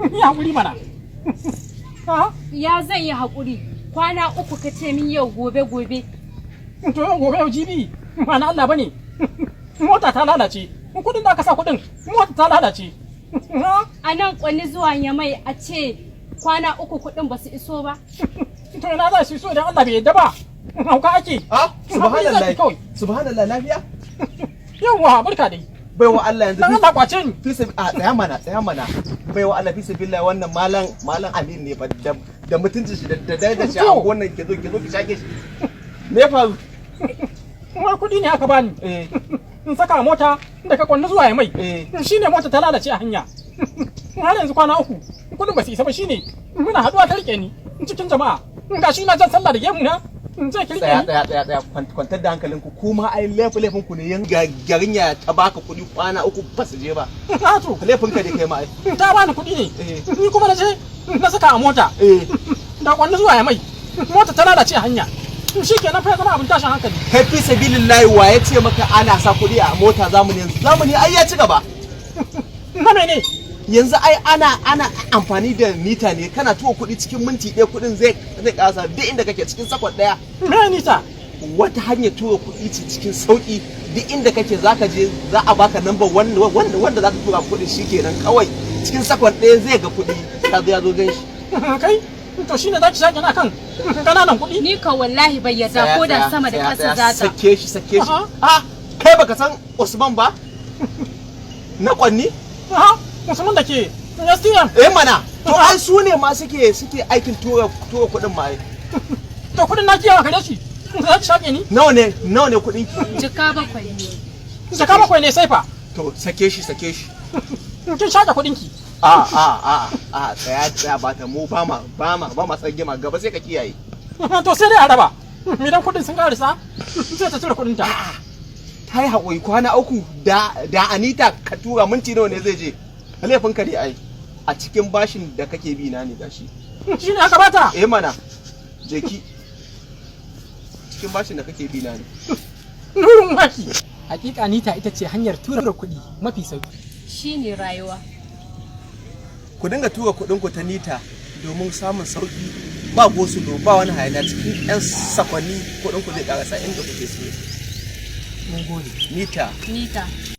Ya haƙuri mana. Ya zan yi haƙuri. Kwana uku ka ce min yau gobe. To yau gobe yau jibi ba na Allah bane. Mota ta lalace. Kudin da aka sa kudin mota ta lalace. A nan kwanni zuwa Yamai a ce kwana uku kudin ba su iso ba. To ina za su iso idan Allah bai yadda ba. Hauka ake. Subhanallah. Subhanallah lafiya? Yawwa barka dai. Baiwa Allah yanzu dan Allah kwace ni. Tsaya mana. Baiwa Allah fi billahi wannan malam Amin ne fa da mutuncin shi da shi a wannan ke zo ki shake shi. Me ya faru? Wai kudi ne aka bani. In saka mota daga kwanne zuwa Yamai. Shine mota ta lalace a hanya. Har yanzu kwana uku. Kudin ba su isa ba shine muna haduwa ta rike ni cikin jama'a. Gashi na jan sallah da gemu na. Tsaya kwantar da hankalinku kuma ai laifin ku ne yan garinya ta baka kuɗi kwana uku ba su je ba. To laifin ka ne kai ma ai. Ta bani kuɗi ne. Ni kuma na je na saka a mota. Da kwanne zuwa Yamai. Mota ta lalace a hanya. Shi kenan fa ya zama abin tashin hankali. Kai fi sabilillahi wa ya ce maka ana sa kuɗi a mota zamani yanzu? Zamani ai ya ci gaba. Na mene? Yanzu ai ana amfani da mita ne kana tuwa kuɗi cikin minti ɗaya kuɗin zai ƙasa duk inda kake cikin sakon ɗaya. Me nita? Wata hanyar tura kuɗi ce cikin sauƙi duk inda kake zaka je za a baka number wanda za ka tura kuɗi shikenan kawai cikin sakon ɗaya zai ga kuɗi ka zo ya zo gan shi. Kai to shine zaki shake na kan kananan kuɗi? Ni ka wallahi bai yadda ko da sama da ƙasa za ta. Sake shi. Kai baka san Usman ba? Na kwanni? Musamman da ke STM. Mana to ai su ne ma suke aikin tura kuɗin ma ai. To kuɗin na kiyawa kare shi. Za ki shake ni? Nawa ne kuɗin ki? Jika 7 ne. Jika 7 ne sai fa. To sake shi. Kin shake kuɗin ki. Tsaya ba ta mu ba ma tsagima gaba sai ka kiyaye. To sai dai a raba. Idan kuɗin sun karisa sai ta cire kuɗin ta. Ta yi haƙuri kwana uku da Anita ka tura minti nawa ne zai je? Laifin ka ne ai a cikin bashin da kake bi na ne gashi. Shi ne aka bata? Mana je ki cikin bashin da kake bi na ne. Nurin haki. Hakika Anita ita ce hanyar tura kuɗi mafi sauki. Shine rayuwa. Ku dinga tura kuɗin ku ta Nita domin samun sauki ba gosulo ba wani hayaniya cikin 'yan sakwanni kuɗin ku zai karasa inda kuke so. Mun gode. Nita.